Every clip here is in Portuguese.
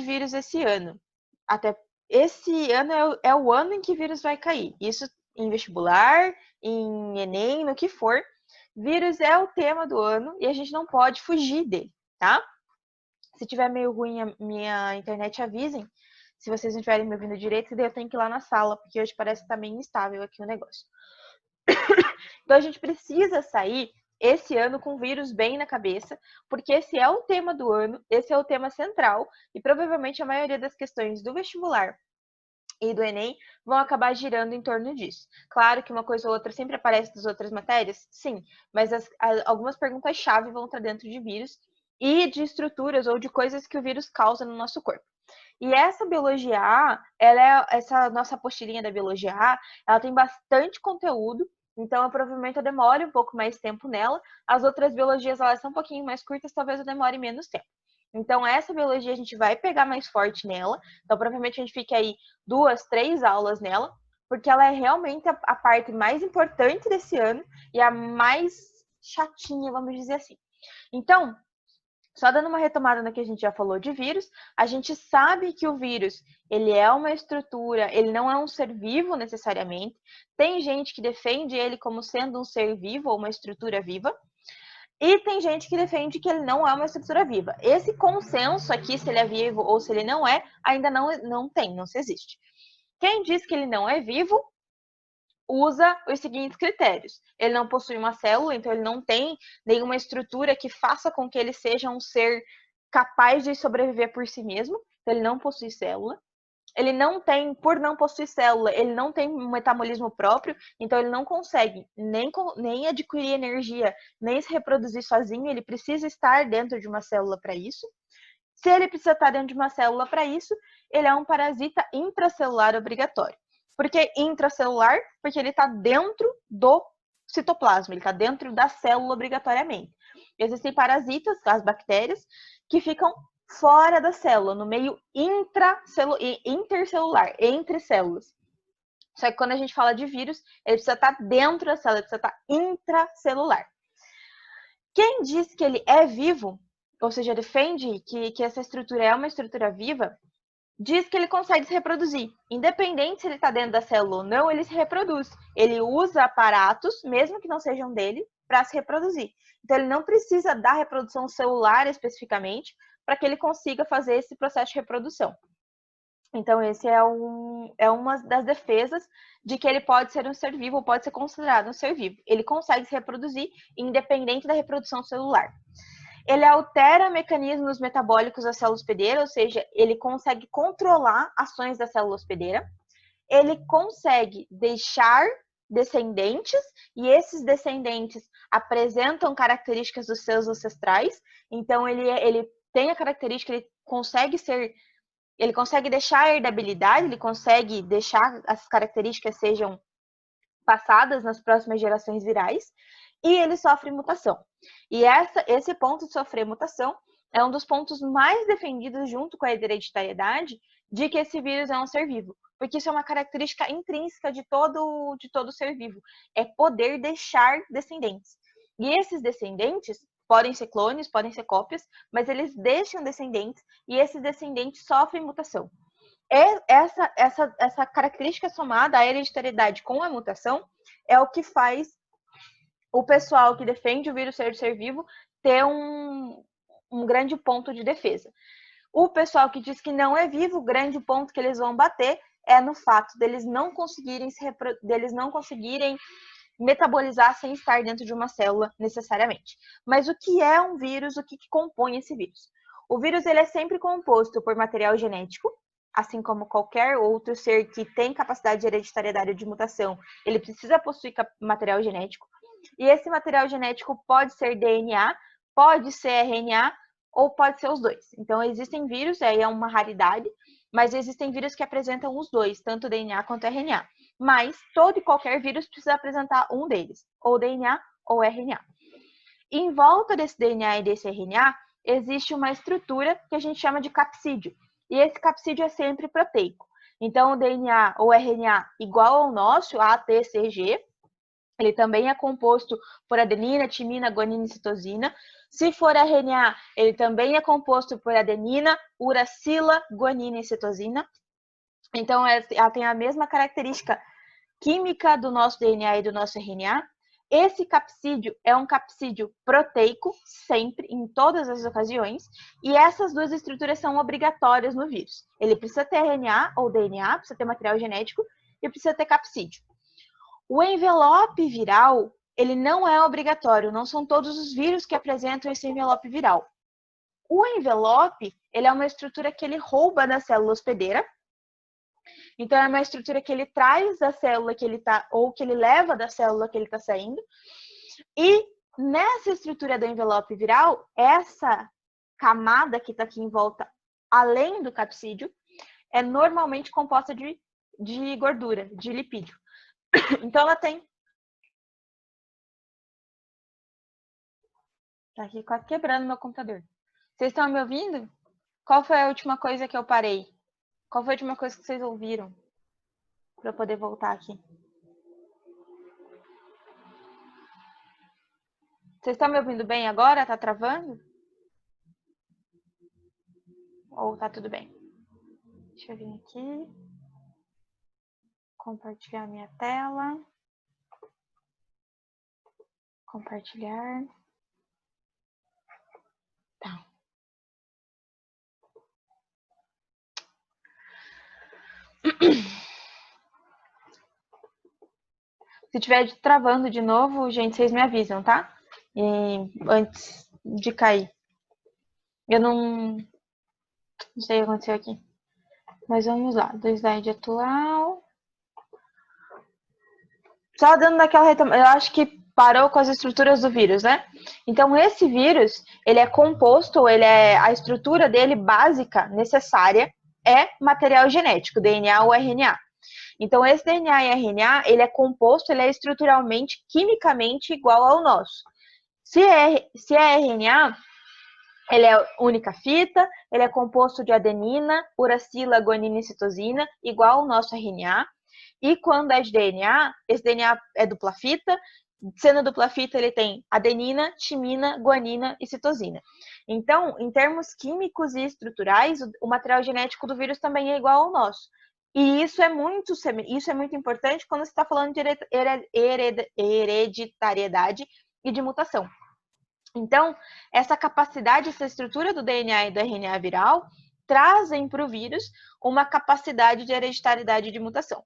vírus esse ano. Até esse ano é o ano em que vírus vai cair. Isso em vestibular, em Enem, no que for. Vírus é o tema do ano e a gente não pode fugir dele, tá? Se tiver meio ruim a minha internet, avisem. Se vocês não estiverem me ouvindo direito, daí eu tenho que ir lá na sala, porque hoje parece que tá meio instável aqui o negócio. Então a gente precisa sair esse ano com o vírus bem na cabeça, porque esse é o tema do ano, esse é o tema central, e provavelmente a maioria das questões do vestibular e do Enem vão acabar girando em torno disso. Claro que uma coisa ou outra sempre aparece das outras matérias, sim, mas algumas perguntas-chave vão estar dentro de vírus e de estruturas ou de coisas que o vírus causa no nosso corpo. E essa biologia A, essa nossa apostilinha da biologia A, ela tem bastante conteúdo, então provavelmente eu demore um pouco mais tempo nela. As outras biologias, elas são um pouquinho mais curtas, talvez eu demore menos tempo. Então, essa biologia a gente vai pegar mais forte nela. Então, provavelmente a gente fique aí 2, 3 aulas nela, porque ela é realmente a parte mais importante desse ano e a mais chatinha, vamos dizer assim. Então, só dando uma retomada no que a gente já falou de vírus, a gente sabe que o vírus, ele é uma estrutura, ele não é um ser vivo necessariamente. Tem gente que defende ele como sendo um ser vivo ou uma estrutura viva. E tem gente que defende que ele não é uma estrutura viva. Esse consenso aqui, se ele é vivo ou se ele não é, ainda não se existe. Quem diz que ele não é vivo, usa os seguintes critérios. Ele não possui uma célula, então ele não tem nenhuma estrutura que faça com que ele seja um ser capaz de sobreviver por si mesmo. Então ele não possui célula. Ele não tem, por não possuir célula, ele não tem um metabolismo próprio, então ele não consegue nem adquirir energia, nem se reproduzir sozinho, ele precisa estar dentro de uma célula para isso. Se ele precisa estar dentro de uma célula para isso, ele é um parasita intracelular obrigatório. Por que intracelular? Porque ele está dentro do citoplasma, ele está dentro da célula obrigatoriamente. Existem parasitas, as bactérias, que ficam fora da célula, no meio intercelular, entre células. Só que quando a gente fala de vírus, ele precisa estar dentro da célula, ele precisa estar intracelular. Quem diz que ele é vivo, ou seja, defende que essa estrutura é uma estrutura viva, diz que ele consegue se reproduzir. Independente se ele está dentro da célula ou não, ele se reproduz. Ele usa aparatos, mesmo que não sejam dele, para se reproduzir. Então, ele não precisa da reprodução celular especificamente para que ele consiga fazer esse processo de reprodução. Então, esse é uma das defesas de que ele pode ser um ser vivo ou pode ser considerado um ser vivo. Ele consegue se reproduzir independente da reprodução celular. Ele altera mecanismos metabólicos da célula hospedeira, ou seja, ele consegue controlar ações da célula hospedeira. Ele consegue deixar descendentes, e esses descendentes apresentam características dos seus ancestrais. Então, ele tem a característica, ele consegue deixar a herdabilidade, ele consegue deixar as características sejam passadas nas próximas gerações virais, e ele sofre mutação. E esse ponto de sofrer mutação é um dos pontos mais defendidos junto com a hereditariedade de que esse vírus é um ser vivo, porque isso é uma característica intrínseca de todo ser vivo, é poder deixar descendentes. E esses descendentes podem ser clones, podem ser cópias, mas eles deixam descendentes e esses descendentes sofrem mutação. Essa característica somada à hereditariedade com a mutação é o que faz o pessoal que defende o vírus ser vivo ter um grande ponto de defesa. O pessoal que diz que não é vivo, o grande ponto que eles vão bater é no fato deles não conseguirem metabolizar sem estar dentro de uma célula necessariamente. Mas o que é um vírus? O que compõe esse vírus? O vírus ele é sempre composto por material genético, assim como qualquer outro ser que tem capacidade de hereditariedade de mutação, ele precisa possuir material genético. E esse material genético pode ser DNA, pode ser RNA ou pode ser os dois. Então, existem vírus, aí é uma raridade, mas existem vírus que apresentam os dois, tanto DNA quanto RNA. Mas todo e qualquer vírus precisa apresentar um deles, ou DNA ou RNA. E em volta desse DNA e desse RNA, existe uma estrutura que a gente chama de capsídeo. E esse capsídeo é sempre proteico. Então, o DNA ou RNA igual ao nosso, ATCG, ele também é composto por adenina, timina, guanina e citosina. Se for RNA, ele também é composto por adenina, uracila, guanina e citosina. Então, ela tem a mesma característica química do nosso DNA e do nosso RNA. Esse capsídeo é um capsídeo proteico, sempre, em todas as ocasiões, e essas duas estruturas são obrigatórias no vírus. Ele precisa ter RNA ou DNA, precisa ter material genético, e precisa ter capsídeo. O envelope viral, ele não é obrigatório, não são todos os vírus que apresentam esse envelope viral. O envelope, ele é uma estrutura que ele rouba da célula hospedeira. Então, é uma estrutura que ele traz da célula que ele está, ou que ele leva da célula que ele está saindo. E nessa estrutura do envelope viral, essa camada que está aqui em volta, além do capsídeo, é normalmente composta de gordura, de lipídio. Então, ela tem... Tá aqui quase quebrando meu computador. Vocês estão me ouvindo? Qual foi a última coisa que eu parei? Qual foi a última coisa que vocês ouviram? Para eu poder voltar aqui. Vocês estão me ouvindo bem agora? Tá travando? Ou tá tudo bem? Deixa eu vir aqui. Compartilhar minha tela. Compartilhar. Tá. Se tiver travando de novo, gente, vocês me avisam, tá? E antes de cair. Eu não sei o que aconteceu aqui. Mas vamos lá. Do slide atual. Só dando daquela retomada. Eu acho que parou com as estruturas do vírus, né? Então, esse vírus, ele é composto, a estrutura dele básica, necessária, é material genético, DNA ou RNA. Então, esse DNA e RNA, ele é composto, ele é estruturalmente, quimicamente igual ao nosso. Se é RNA, ele é única fita, ele é composto de adenina, uracila, guanina e citosina, igual ao nosso RNA. E quando é de DNA, esse DNA é dupla fita, sendo dupla fita, ele tem adenina, timina, guanina e citosina. Então, em termos químicos e estruturais, o material genético do vírus também é igual ao nosso. E isso é muito importante quando você está falando de hereditariedade e de mutação. Então, essa capacidade, essa estrutura do DNA e do RNA viral trazem para o vírus uma capacidade de hereditariedade e de mutação.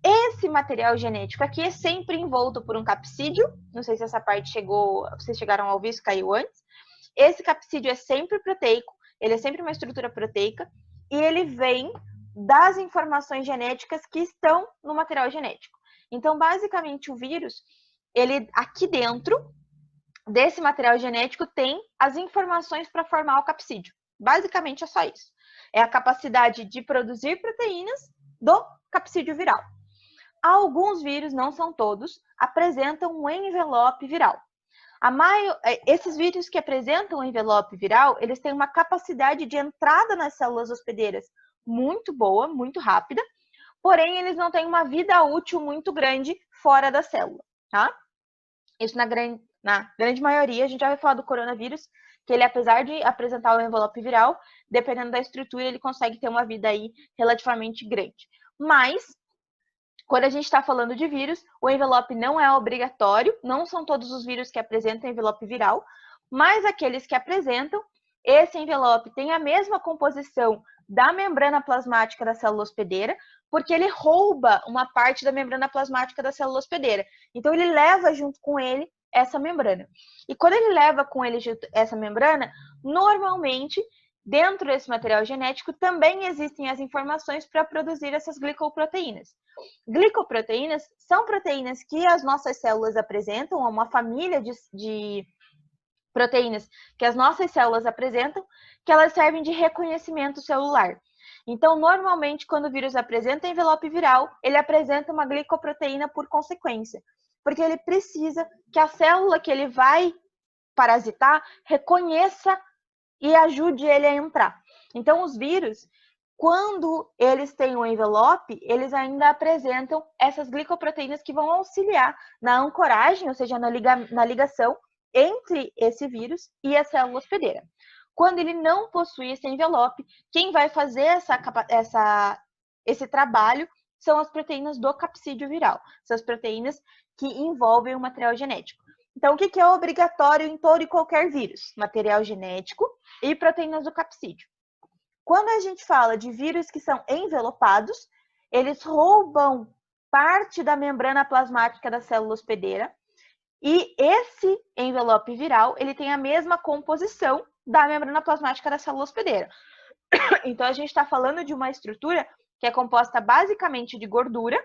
Esse material genético aqui é sempre envolto por um capsídeo. Não sei se essa parte vocês chegaram a ouvir, isso caiu antes. Esse capsídeo é sempre proteico, ele é sempre uma estrutura proteica e ele vem das informações genéticas que estão no material genético. Então, basicamente, o vírus, ele aqui dentro desse material genético tem as informações para formar o capsídeo. Basicamente é só isso. É a capacidade de produzir proteínas do capsídeo viral. Alguns vírus, não são todos, apresentam um envelope viral. Esses vírus que apresentam um envelope viral, eles têm uma capacidade de entrada nas células hospedeiras muito boa, muito rápida, porém eles não têm uma vida útil muito grande fora da célula, tá? Isso na grande maioria. A gente já vai falar do coronavírus, que ele, apesar de apresentar o envelope viral, dependendo da estrutura, ele consegue ter uma vida aí relativamente grande. Mas, quando a gente está falando de vírus, o envelope não é obrigatório, não são todos os vírus que apresentam envelope viral, mas aqueles que apresentam, esse envelope tem a mesma composição da membrana plasmática da célula hospedeira, porque ele rouba uma parte da membrana plasmática da célula hospedeira. Então, ele leva junto com ele essa membrana. E quando ele leva com ele essa membrana, normalmente, dentro desse material genético, também existem as informações para produzir essas glicoproteínas. Glicoproteínas são proteínas que as nossas células apresentam, uma família de proteínas que as nossas células apresentam, que elas servem de reconhecimento celular. Então, normalmente, quando o vírus apresenta envelope viral, ele apresenta uma glicoproteína por consequência, porque ele precisa que a célula que ele vai parasitar reconheça e ajude ele a entrar. Então, os vírus, quando eles têm um envelope, eles ainda apresentam essas glicoproteínas que vão auxiliar na ancoragem, ou seja, na ligação entre esse vírus e a célula hospedeira. Quando ele não possui esse envelope, quem vai fazer esse trabalho são as proteínas do capsídeo viral, são as proteínas que envolvem o material genético. Então, o que é obrigatório em todo e qualquer vírus? Material genético e proteínas do capsídeo. Quando a gente fala de vírus que são envelopados, eles roubam parte da membrana plasmática da célula hospedeira e esse envelope viral, ele tem a mesma composição da membrana plasmática da célula hospedeira. Então, a gente está falando de uma estrutura que é composta basicamente de gordura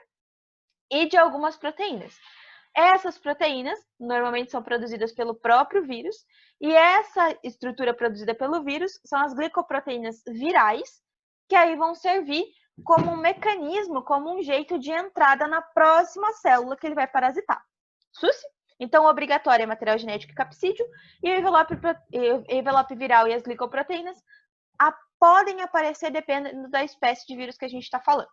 e de algumas proteínas. Essas proteínas normalmente são produzidas pelo próprio vírus e essa estrutura produzida pelo vírus são as glicoproteínas virais, que aí vão servir como um mecanismo, como um jeito de entrada na próxima célula que ele vai parasitar. Susse? Então, o obrigatório é material genético e capsídeo, e o envelope viral e as glicoproteínas podem aparecer dependendo da espécie de vírus que a gente está falando.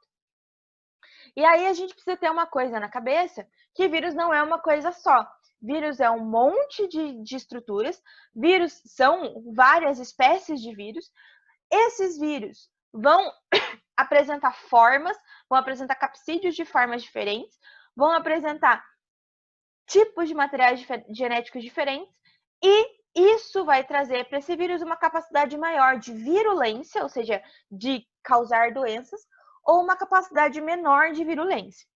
E aí a gente precisa ter uma coisa na cabeça, que vírus não é uma coisa só. Vírus é um monte de estruturas, vírus são várias espécies de vírus. Esses vírus vão apresentar formas, vão apresentar capsídeos de formas diferentes, vão apresentar tipos de materiais genéticos diferentes, e isso vai trazer para esse vírus uma capacidade maior de virulência, ou seja, de causar doenças, ou uma capacidade menor de virulência.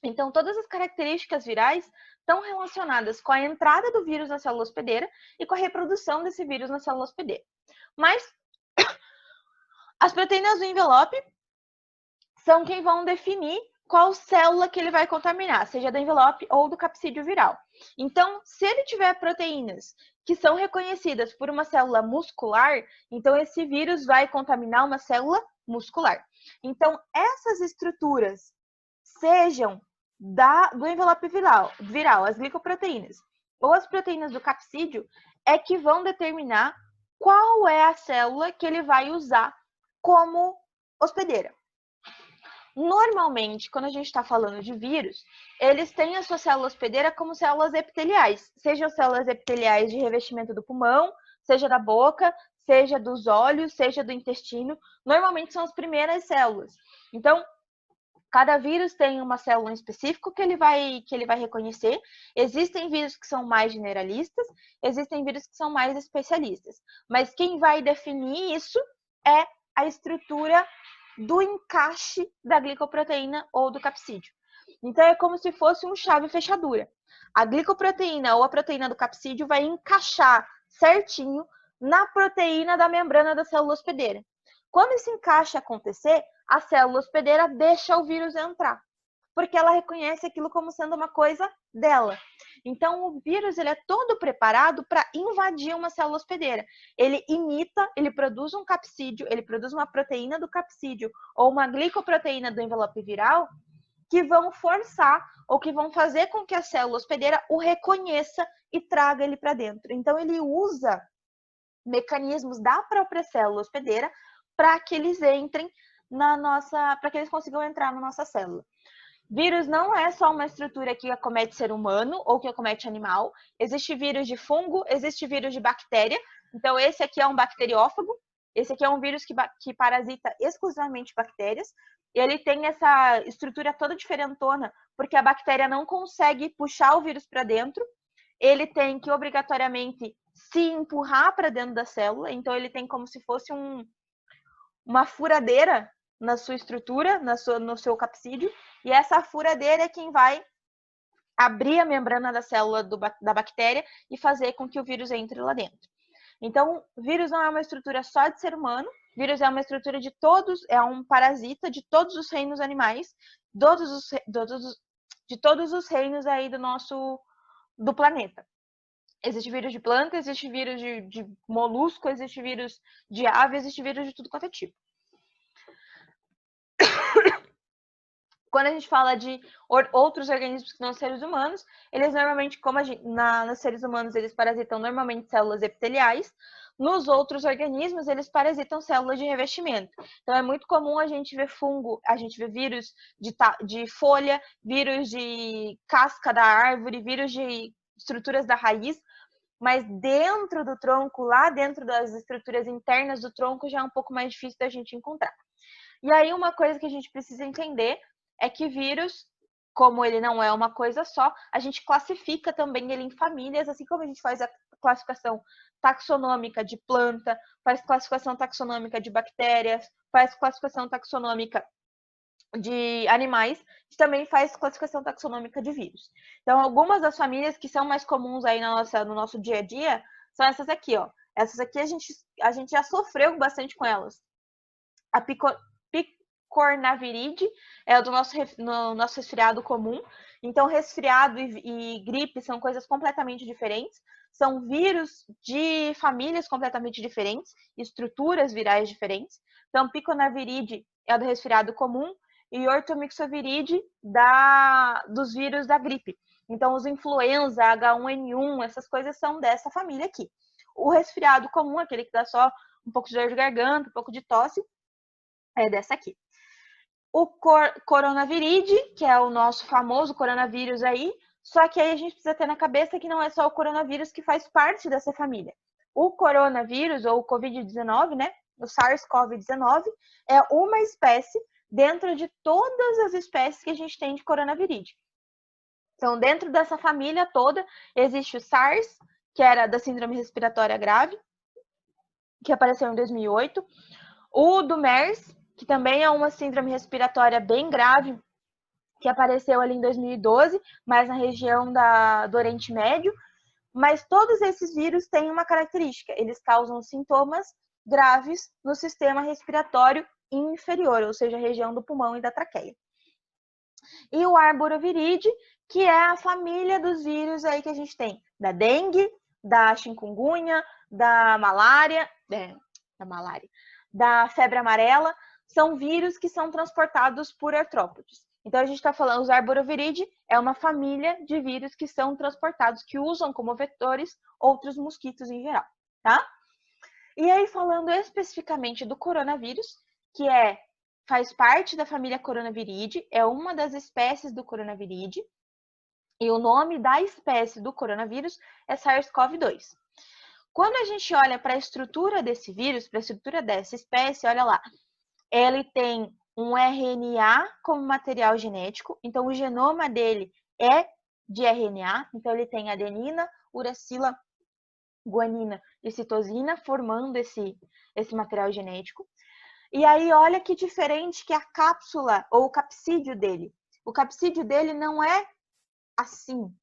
Então, todas as características virais estão relacionadas com a entrada do vírus na célula hospedeira e com a reprodução desse vírus na célula hospedeira. Mas as proteínas do envelope são quem vão definir qual célula que ele vai contaminar, seja do envelope ou do capsídeo viral. Então, se ele tiver proteínas que são reconhecidas por uma célula muscular, então esse vírus vai contaminar uma célula muscular. Então, essas estruturas, sejam do envelope viral, as glicoproteínas, ou as proteínas do capsídeo, é que vão determinar qual é a célula que ele vai usar como hospedeira. Normalmente, quando a gente está falando de vírus, eles têm a sua célula hospedeira como células epiteliais, sejam células epiteliais de revestimento do pulmão, seja da boca, seja dos olhos, seja do intestino. Normalmente são as primeiras células. Então, cada vírus tem uma célula em específico que ele vai reconhecer. Existem vírus que são mais generalistas, existem vírus que são mais especialistas. Mas quem vai definir isso é a estrutura do encaixe da glicoproteína ou do capsídeo. Então, é como se fosse um chave e fechadura. A glicoproteína ou a proteína do capsídeo vai encaixar certinho na proteína da membrana da célula hospedeira. Quando esse encaixe acontecer, a célula hospedeira deixa o vírus entrar, porque ela reconhece aquilo como sendo uma coisa dela. Então, o vírus ele é todo preparado para invadir uma célula hospedeira. Ele imita, ele produz um capsídeo, ele produz uma proteína do capsídeo ou uma glicoproteína do envelope viral que vão forçar ou que vão fazer com que a célula hospedeira o reconheça e traga ele para dentro. Então, ele usa mecanismos da própria célula hospedeira para que eles entrem para que eles consigam entrar na nossa célula. Vírus não é só uma estrutura que acomete ser humano ou que acomete animal. Existe vírus de fungo, existe vírus de bactéria. Então, esse aqui é um bacteriófago. Esse aqui é um vírus que parasita exclusivamente bactérias. E ele tem essa estrutura toda diferentona, porque a bactéria não consegue puxar o vírus para dentro. Ele tem que, obrigatoriamente, se empurrar para dentro da célula. Então, ele tem como se fosse uma furadeira na sua estrutura, no seu capsídeo, e essa furadeira é quem vai abrir a membrana da célula da bactéria e fazer com que o vírus entre lá dentro. Então, vírus não é uma estrutura só de ser humano, vírus é uma estrutura de é um parasita de todos os reinos animais, de todos os reinos aí do planeta. Existe vírus de planta, existe vírus de molusco, existe vírus de ave, existe vírus de tudo quanto é tipo. Quando a gente fala de outros organismos que não seres humanos, eles normalmente, como nos seres humanos, eles parasitam normalmente células epiteliais, Nos outros organismos, eles parasitam células de revestimento. Então, é muito comum a gente ver fungo, a gente ver vírus de folha, vírus de casca da árvore, vírus de estruturas da raiz, mas dentro do tronco, lá dentro das estruturas internas do tronco, já é um pouco mais difícil da gente encontrar. E aí, uma coisa que a gente precisa entender é que vírus, como ele não é uma coisa só, a gente classifica também ele em famílias, assim como a gente faz a classificação taxonômica de planta, faz classificação taxonômica de bactérias, faz classificação taxonômica de animais, a gente também faz classificação taxonômica de vírus. Então, algumas das famílias que são mais comuns aí no nosso dia a dia são essas aqui, ó. Essas aqui a gente já sofreu bastante com elas. A Picornaviridae é do nosso resfriado comum. Então, resfriado e gripe são coisas completamente diferentes. São vírus de famílias completamente diferentes, estruturas virais diferentes. Então, Picornaviridae é do resfriado comum e Orthomyxoviridae dos vírus da gripe. Então, os influenza, H1N1, essas coisas são dessa família aqui. O resfriado comum, aquele que dá só um pouco de dor de garganta, um pouco de tosse, é dessa aqui. O coronaviridae, que é o nosso famoso coronavírus aí, só que aí a gente precisa ter na cabeça que não é só o coronavírus que faz parte dessa família. O coronavírus, ou o Covid-19, né? O SARS-CoV-19, é uma espécie dentro de todas as espécies que a gente tem de coronaviridae. Então, dentro dessa família toda, existe o SARS, que era da síndrome respiratória grave, que apareceu em 2008. O do MERS, que também é uma síndrome respiratória bem grave, que apareceu ali em 2012, mais na região do Oriente Médio. Mas todos esses vírus têm uma característica: eles causam sintomas graves no sistema respiratório inferior, ou seja, a região do pulmão e da traqueia. E o Arbovirídeo, que é a família dos vírus aí que a gente tem, da dengue, da chikungunya, da malária, da febre amarela, são vírus que são transportados por artrópodes. Então, a gente está falando, os Arbovirídeo é uma família de vírus que são transportados, que usam como vetores outros mosquitos em geral, tá? E aí, falando especificamente do coronavírus, que faz parte da família Coronaviridae, é uma das espécies do Coronaviridae, e o nome da espécie do coronavírus é SARS-CoV-2. Quando a gente olha para a estrutura desse vírus, para a estrutura dessa espécie, olha lá, ele tem um RNA como material genético, então o genoma dele é de RNA, então ele tem adenina, uracila, guanina e citosina formando esse material genético. E aí olha que diferente que a cápsula ou o capsídeo dele. O capsídeo dele não é assim,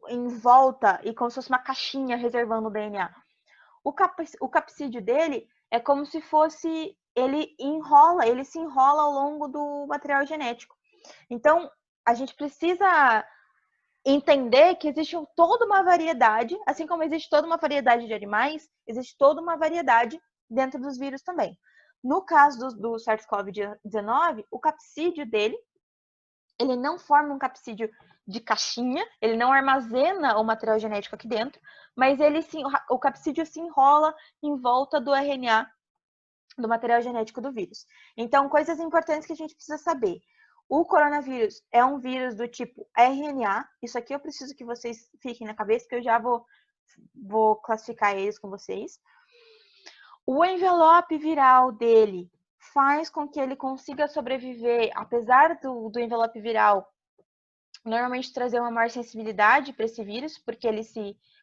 em volta e como se fosse uma caixinha reservando o DNA. O capsídeo dele é como se fosse, ele se enrola ao longo do material genético. Então, a gente precisa entender que existe toda uma variedade, assim como existe toda uma variedade de animais, existe toda uma variedade dentro dos vírus também. No caso do SARS-CoV-19, o capsídeo dele, ele não forma um capsídeo de caixinha, ele não armazena o material genético aqui dentro, mas o capsídeo se enrola em volta do RNA do material genético do vírus. Então, coisas importantes que a gente precisa saber. O coronavírus é um vírus do tipo RNA. Isso aqui eu preciso que vocês fiquem na cabeça, que eu já vou classificar eles com vocês. O envelope viral dele faz com que ele consiga sobreviver, apesar do envelope viral normalmente trazer uma maior sensibilidade para esse vírus, porque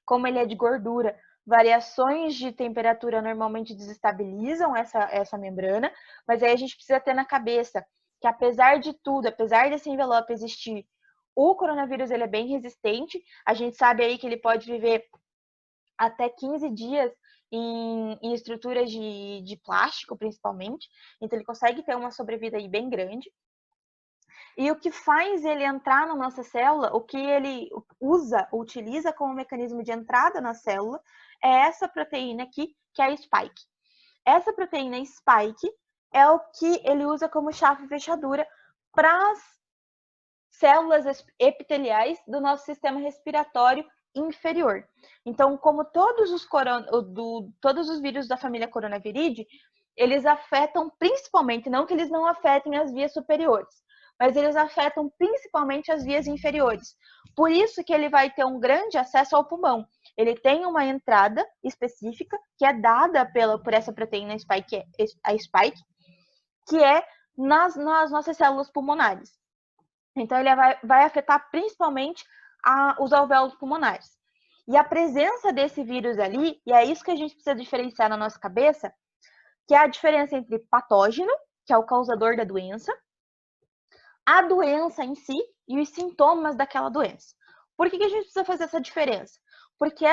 como ele é de gordura, variações de temperatura normalmente desestabilizam essa membrana, mas aí a gente precisa ter na cabeça que apesar de tudo, apesar desse envelope existir, o coronavírus ele é bem resistente, a gente sabe aí que ele pode viver até 15 dias em estruturas de plástico, principalmente, então ele consegue ter uma sobrevida aí bem grande. E o que faz ele entrar na nossa célula, o que ele utiliza como mecanismo de entrada na célula, é essa proteína aqui, que é a spike. Essa proteína spike é o que ele usa como chave fechadura para as células epiteliais do nosso sistema respiratório inferior. Então, como todos os vírus da família coronaviridae, eles afetam principalmente, não que eles não afetem as vias superiores, mas eles afetam principalmente as vias inferiores. Por isso que ele vai ter um grande acesso ao pulmão. Ele tem uma entrada específica que é dada por essa proteína spike, a spike, que é nas nossas células pulmonares. Então, ele vai afetar principalmente os alvéolos pulmonares. E a presença desse vírus ali, e é isso que a gente precisa diferenciar na nossa cabeça, que é a diferença entre patógeno, que é o causador da doença, a doença em si e os sintomas daquela doença. Por que a gente precisa fazer essa diferença? Porque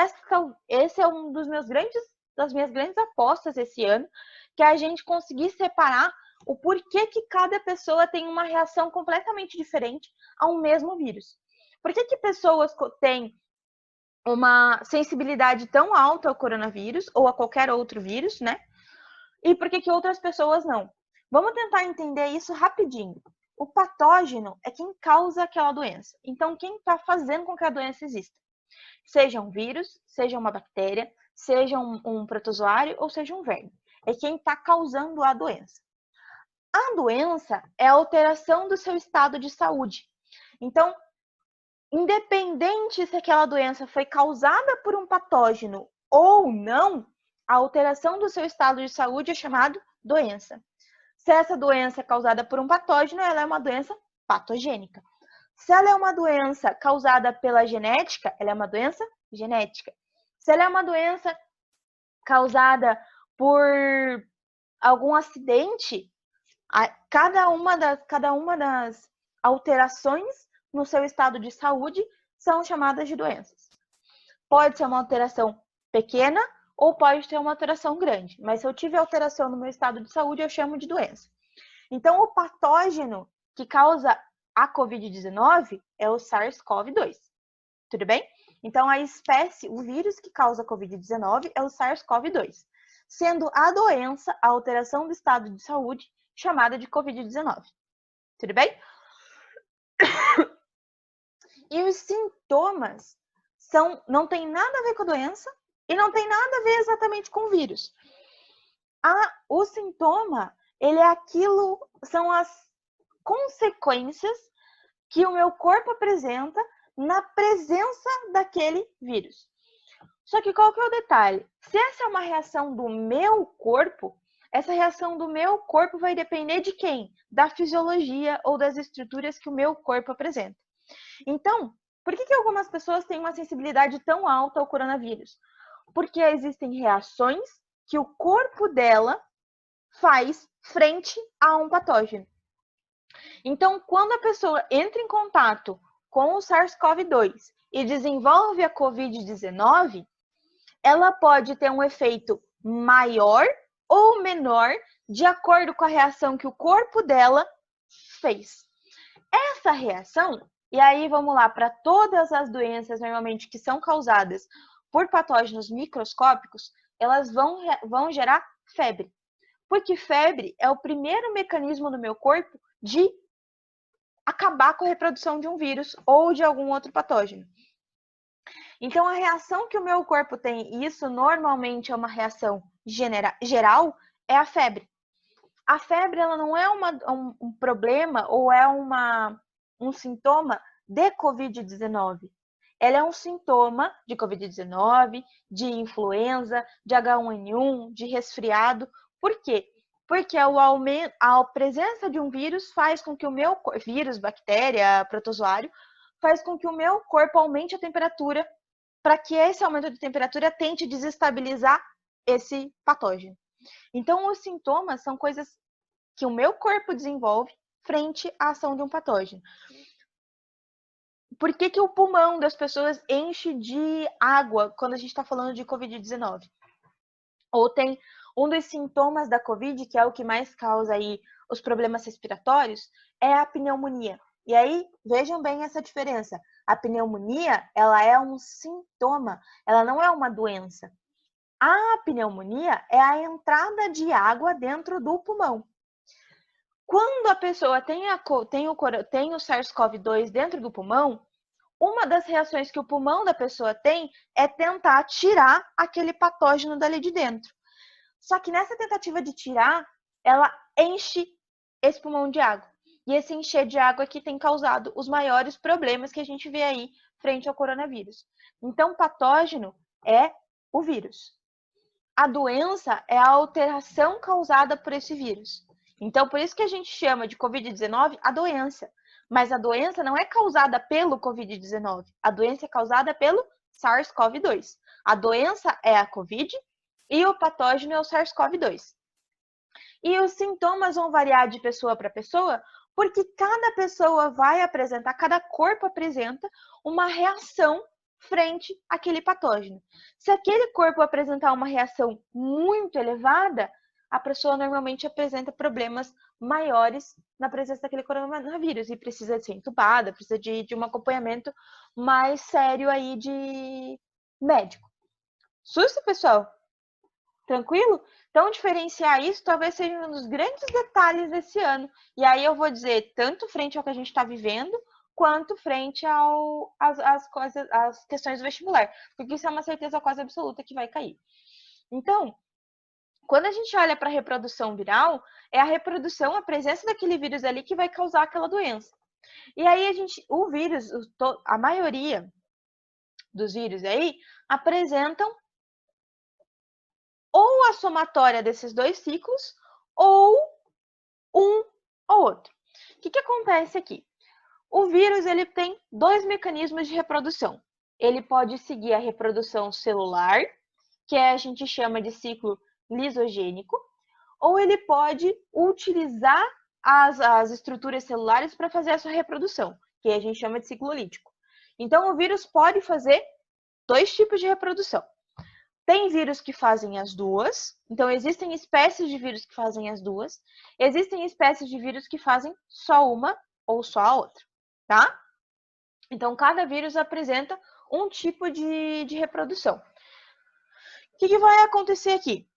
esse é um das minhas grandes apostas esse ano, que é a gente conseguir separar o porquê que cada pessoa tem uma reação completamente diferente ao mesmo vírus. Por que pessoas têm uma sensibilidade tão alta ao coronavírus ou a qualquer outro vírus, né? E por que outras pessoas não? Vamos tentar entender isso rapidinho. O patógeno é quem causa aquela doença. Então, quem está fazendo com que a doença exista? Seja um vírus, seja uma bactéria, seja um protozoário ou seja um verme. É quem está causando a doença. A doença é a alteração do seu estado de saúde. Então, independente se aquela doença foi causada por um patógeno ou não, a alteração do seu estado de saúde é chamada doença. Se essa doença é causada por um patógeno, ela é uma doença patogênica. Se ela é uma doença causada pela genética, ela é uma doença genética. Se ela é uma doença causada por algum acidente, cada uma das alterações no seu estado de saúde são chamadas de doenças. Pode ser uma alteração pequena ou pode ter uma alteração grande, mas se eu tiver alteração no meu estado de saúde, eu chamo de doença. Então, o patógeno que causa a COVID-19 é o SARS-CoV-2. Tudo bem? Então, a espécie, o vírus que causa a COVID-19 é o SARS-CoV-2, sendo a doença a alteração do estado de saúde chamada de COVID-19. Tudo bem? E os sintomas não tem nada a ver com a doença e não tem nada a ver exatamente com o vírus. O sintoma, são as consequências que o meu corpo apresenta na presença daquele vírus. Só que qual que é o detalhe? Se essa é uma reação do meu corpo, essa reação do meu corpo vai depender de quem? Da fisiologia ou das estruturas que o meu corpo apresenta. Então, por que algumas pessoas têm uma sensibilidade tão alta ao coronavírus? Porque existem reações que o corpo dela faz frente a um patógeno. Então, quando a pessoa entra em contato com o SARS-CoV-2 e desenvolve a COVID-19, ela pode ter um efeito maior ou menor de acordo com a reação que o corpo dela fez. Essa reação, e aí vamos lá, para todas as doenças normalmente que são causadas por patógenos microscópicos, elas vão gerar febre. Porque febre é o primeiro mecanismo do meu corpo de acabar com a reprodução de um vírus ou de algum outro patógeno. Então, a reação que o meu corpo tem, e isso normalmente é uma reação geral, é a febre. A febre, ela não é um problema ou é um sintoma de COVID-19. Ela é um sintoma de COVID-19, de influenza, de H1N1, de resfriado. Por quê? Porque a presença de um vírus faz com que o meu vírus, bactéria, protozoário, faz com que o meu corpo aumente a temperatura para que esse aumento de temperatura tente desestabilizar esse patógeno. Então, os sintomas são coisas que o meu corpo desenvolve frente à ação de um patógeno. Por que o pulmão das pessoas enche de água quando a gente está falando de COVID-19? Ou tem um dos sintomas da COVID, que é o que mais causa aí os problemas respiratórios, é a pneumonia. E aí, vejam bem essa diferença. A pneumonia, ela é um sintoma, ela não é uma doença. A pneumonia é a entrada de água dentro do pulmão. Quando a pessoa tem o SARS-CoV-2 dentro do pulmão, uma das reações que o pulmão da pessoa tem é tentar tirar aquele patógeno dali de dentro. Só que nessa tentativa de tirar, ela enche esse pulmão de água. E esse encher de água que tem causado os maiores problemas que a gente vê aí frente ao coronavírus. Então, o patógeno é o vírus. A doença é a alteração causada por esse vírus. Então, por isso que a gente chama de Covid-19 a doença. Mas a doença não é causada pelo Covid-19. A doença é causada pelo SARS-CoV-2. A doença é a Covid e o patógeno é o SARS-CoV-2. E os sintomas vão variar de pessoa para pessoa, porque cada pessoa vai apresentar, cada corpo apresenta uma reação frente àquele patógeno. Se aquele corpo apresentar uma reação muito elevada, a pessoa normalmente apresenta problemas maiores na presença daquele coronavírus e precisa ser entubada, precisa de um acompanhamento mais sério aí de médico. Susto, pessoal? Tranquilo? Então, diferenciar isso talvez seja um dos grandes detalhes desse ano. E aí eu vou dizer, tanto frente ao que a gente está vivendo, quanto frente às questões do vestibular. Porque isso é uma certeza quase absoluta que vai cair. Então, quando a gente olha para a reprodução viral, é a reprodução, a presença daquele vírus ali que vai causar aquela doença. E aí o vírus, a maioria dos vírus aí, apresentam ou a somatória desses dois ciclos, ou um ou outro. O que acontece aqui? O vírus ele tem dois mecanismos de reprodução. Ele pode seguir a reprodução celular, que a gente chama de ciclo lisogênico, ou ele pode utilizar as estruturas celulares para fazer a sua reprodução, que a gente chama de ciclo lítico. Então, o vírus pode fazer dois tipos de reprodução. Tem vírus que fazem as duas, então existem espécies de vírus que fazem as duas, existem espécies de vírus que fazem só uma ou só a outra, tá? Então, cada vírus apresenta um tipo de reprodução. O que vai acontecer aqui?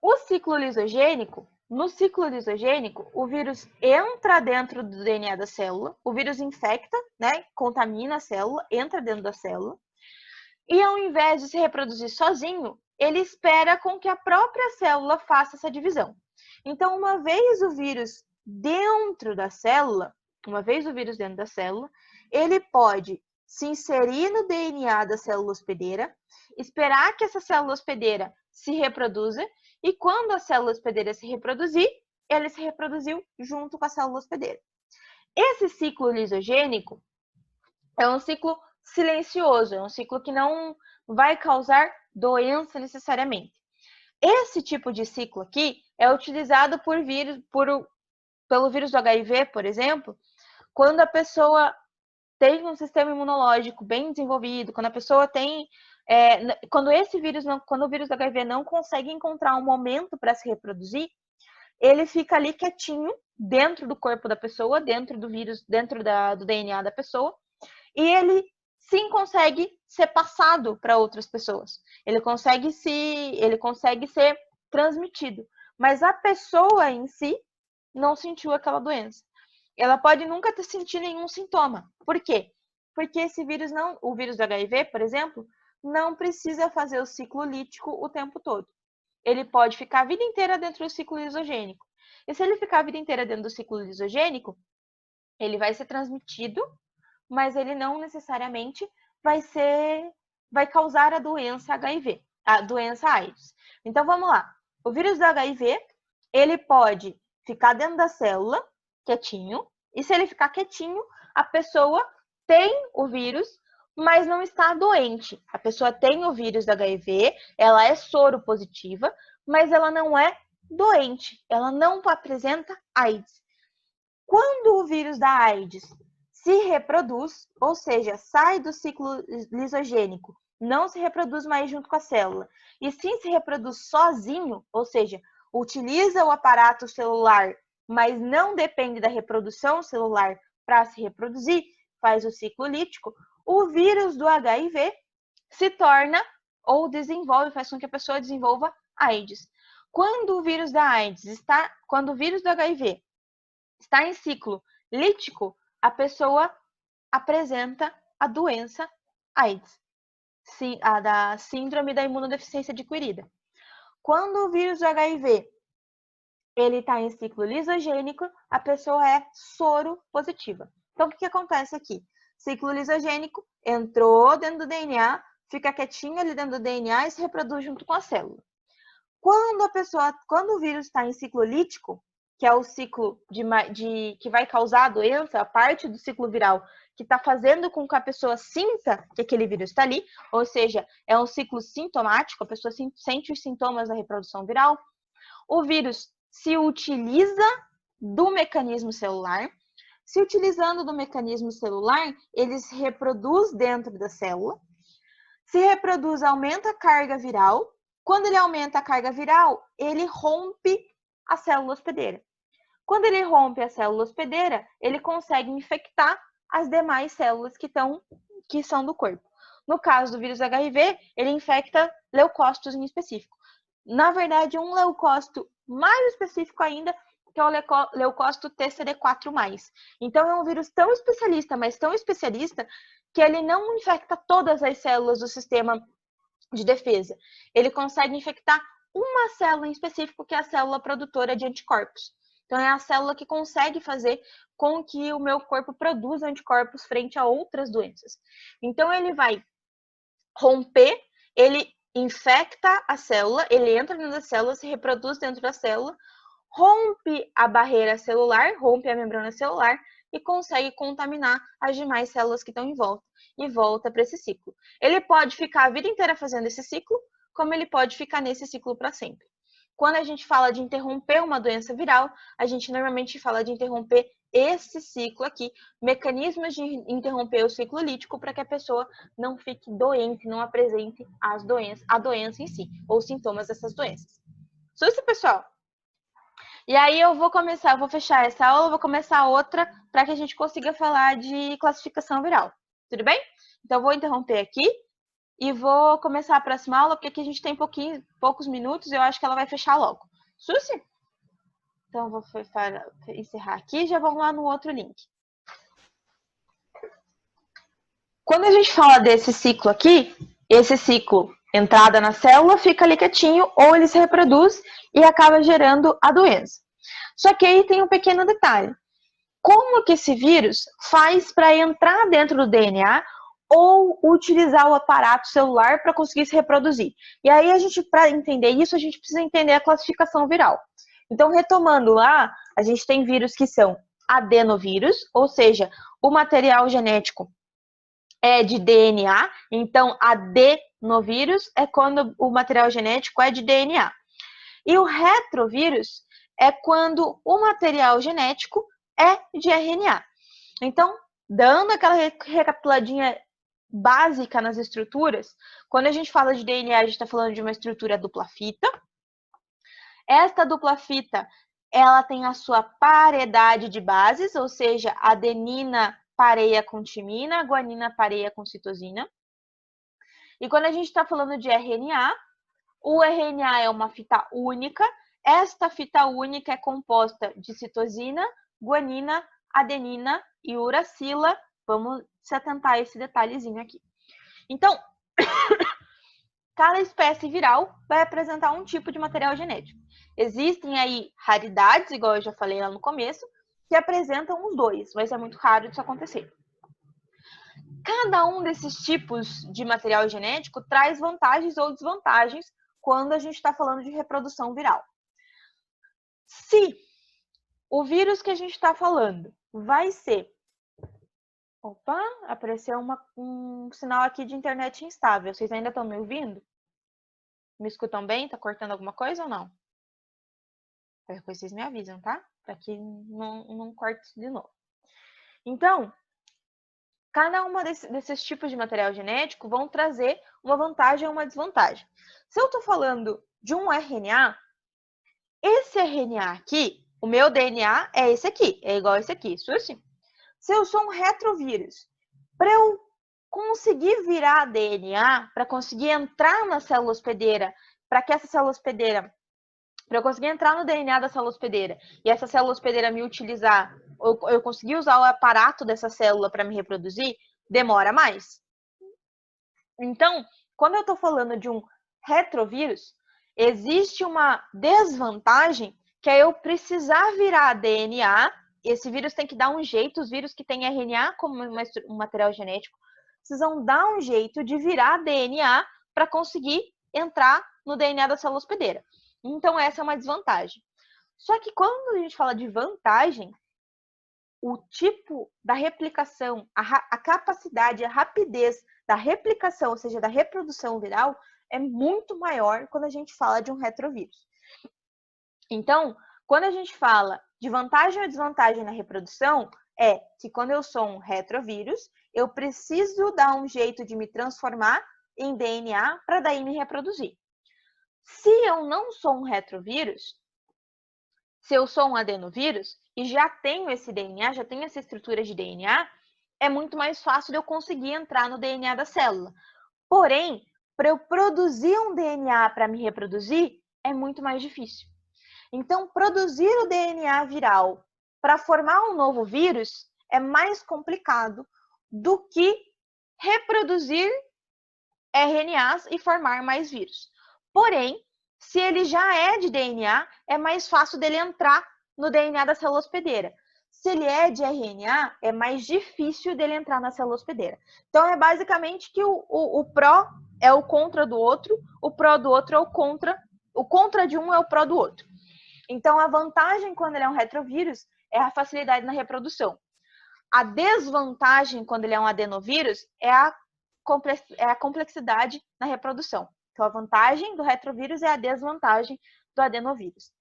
O ciclo lisogênico, no ciclo lisogênico, o vírus entra dentro do DNA da célula, o vírus infecta, né, contamina a célula, entra dentro da célula, e ao invés de se reproduzir sozinho, ele espera com que a própria célula faça essa divisão. Então, uma vez o vírus dentro da célula, ele pode se inserir no DNA da célula hospedeira, esperar que essa célula hospedeira se reproduza, e quando a célula hospedeira se reproduzir, ele se reproduziu junto com a célula hospedeira. Esse ciclo lisogênico é um ciclo silencioso, é um ciclo que não vai causar doença necessariamente. Esse tipo de ciclo aqui é utilizado pelo vírus do HIV, por exemplo, quando a pessoa tem um sistema imunológico bem desenvolvido, quando a pessoa tem quando o vírus do HIV não consegue encontrar um momento para se reproduzir, ele fica ali quietinho dentro do corpo da pessoa, dentro do vírus, dentro do DNA da pessoa, e ele sim consegue ser passado para outras pessoas. Ele consegue ser transmitido, mas a pessoa em si não sentiu aquela doença. Ela pode nunca ter sentido nenhum sintoma. Por quê? Porque o vírus do HIV, por exemplo, não precisa fazer o ciclo lítico o tempo todo. Ele pode ficar a vida inteira dentro do ciclo lisogênico. E se ele ficar a vida inteira dentro do ciclo lisogênico, ele vai ser transmitido, mas ele não necessariamente vai causar a doença HIV, a doença AIDS. Então vamos lá. O vírus do HIV, ele pode ficar dentro da célula, quietinho, e se ele ficar quietinho, a pessoa tem o vírus, mas não está doente. A pessoa tem o vírus do HIV, ela é soro positiva, mas ela não é doente, ela não apresenta AIDS. Quando o vírus da AIDS se reproduz, ou seja, sai do ciclo lisogênico, não se reproduz mais junto com a célula, e sim se reproduz sozinho, ou seja, utiliza o aparato celular, mas não depende da reprodução celular para se reproduzir, faz o ciclo lítico, o vírus do HIV se torna ou desenvolve, faz com que a pessoa desenvolva AIDS. Quando o vírus do HIV está em ciclo lítico, a pessoa apresenta a doença AIDS, a da síndrome da imunodeficiência adquirida. Quando o vírus do HIV ele está em ciclo lisogênico, a pessoa é soro positiva. Então, o que acontece aqui? Ciclo lisogênico, entrou dentro do DNA, fica quietinho ali dentro do DNA e se reproduz junto com a célula. Quando o vírus está em ciclo lítico, que é o ciclo que vai causar a doença, a parte do ciclo viral que está fazendo com que a pessoa sinta que aquele vírus está ali, ou seja, é um ciclo sintomático, a pessoa sente os sintomas da reprodução viral, o vírus se utiliza do mecanismo celular. Se utilizando do mecanismo celular, ele se reproduz dentro da célula. Se reproduz, aumenta a carga viral. Quando ele aumenta a carga viral, ele rompe a célula hospedeira. Quando ele rompe a célula hospedeira, ele consegue infectar as demais células que são do corpo. No caso do vírus HIV, ele infecta leucócitos em específico. Na verdade, um leucócito mais específico ainda, que é o leucócito TCD4+. Então, é um vírus tão especialista, mas tão especialista, que ele não infecta todas as células do sistema de defesa. Ele consegue infectar uma célula em específico, que é a célula produtora de anticorpos. Então, é a célula que consegue fazer com que o meu corpo produza anticorpos frente a outras doenças. Então, ele vai romper, ele infecta a célula, ele entra dentro da célula, se reproduz dentro da célula, rompe a barreira celular, rompe a membrana celular e consegue contaminar as demais células que estão em volta e volta para esse ciclo. Ele pode ficar a vida inteira fazendo esse ciclo, como ele pode ficar nesse ciclo para sempre. Quando a gente fala de interromper uma doença viral, a gente normalmente fala de interromper esse ciclo aqui, mecanismos de interromper o ciclo lítico para que a pessoa não fique doente, não apresente a doença em si, ou sintomas dessas doenças. Isso, pessoal. E aí eu vou fechar essa aula, vou começar outra para que a gente consiga falar de classificação viral. Tudo bem? Então eu vou interromper aqui e vou começar a próxima aula, porque aqui a gente tem poucos minutos e eu acho que ela vai fechar logo. Susi? Então eu vou encerrar aqui e já vamos lá no outro link. Quando a gente fala desse ciclo aqui, esse ciclo entrada na célula fica ali quietinho ou ele se reproduz e acaba gerando a doença. Só que aí tem um pequeno detalhe. Como que esse vírus faz para entrar dentro do DNA ou utilizar o aparato celular para conseguir se reproduzir? E aí, para entender isso, a gente precisa entender a classificação viral. Então, retomando lá, a gente tem vírus que são adenovírus, ou seja, o material genético é de DNA, então adenovírus é quando o material genético é de DNA. E o retrovírus é quando o material genético é de RNA. Então, dando aquela recapituladinha básica nas estruturas, quando a gente fala de DNA, a gente está falando de uma estrutura dupla fita. Esta dupla fita, ela tem a sua paridade de bases, ou seja, adenina pareia com timina, guanina pareia com citosina. E quando a gente está falando de RNA, o RNA é uma fita única. Esta fita única é composta de citosina, guanina, adenina e uracila. Vamos se atentar a esse detalhezinho aqui. Então, cada espécie viral vai apresentar um tipo de material genético. Existem aí raridades, igual eu já falei lá no começo, que apresentam os dois, mas é muito raro isso acontecer. Cada um desses tipos de material genético traz vantagens ou desvantagens quando a gente está falando de reprodução viral. Se o vírus que a gente está falando vai ser... Opa, apareceu um sinal aqui de internet instável. Vocês ainda estão me ouvindo? Me escutam bem? Tá cortando alguma coisa ou não? Depois vocês me avisam, tá? Para que não corte de novo. Então, cada uma desses tipos de material genético vão trazer uma vantagem ou uma desvantagem. Se eu estou falando de um RNA, esse RNA aqui, o meu DNA é esse aqui, é igual a esse aqui, isso assim. Se eu sou um retrovírus, para eu conseguir virar DNA, para conseguir entrar na célula hospedeira, para que essa célula hospedeira para eu conseguir entrar no DNA da célula hospedeira e essa célula hospedeira me utilizar, eu conseguir usar o aparato dessa célula para me reproduzir, demora mais. Então, quando eu estou falando de um retrovírus, existe uma desvantagem que é eu precisar virar DNA. Esse vírus tem que dar um jeito, os vírus que têm RNA como um material genético, precisam dar um jeito de virar DNA para conseguir entrar no DNA da célula hospedeira. Então, essa é uma desvantagem. Só que quando a gente fala de vantagem, o tipo da replicação, a capacidade, a rapidez da replicação, ou seja, da reprodução viral, é muito maior quando a gente fala de um retrovírus. Então, quando a gente fala de vantagem ou desvantagem na reprodução, é que quando eu sou um retrovírus, eu preciso dar um jeito de me transformar em DNA para daí me reproduzir. Se eu não sou um retrovírus, se eu sou um adenovírus e já tenho esse DNA, já tenho essa estrutura de DNA, é muito mais fácil de eu conseguir entrar no DNA da célula. Porém, para eu produzir um DNA para me reproduzir, é muito mais difícil. Então, produzir o DNA viral para formar um novo vírus é mais complicado do que reproduzir RNAs e formar mais vírus. Porém, se ele já é de DNA, é mais fácil dele entrar no DNA da célula hospedeira. Se ele é de RNA, é mais difícil dele entrar na célula hospedeira. Então, é basicamente que o pró é o contra do outro, o pró do outro é o contra de um é o pró do outro. Então, a vantagem quando ele é um retrovírus é a facilidade na reprodução. A desvantagem quando ele é um adenovírus é a complexidade na reprodução. Então, a vantagem do retrovírus é a desvantagem do adenovírus.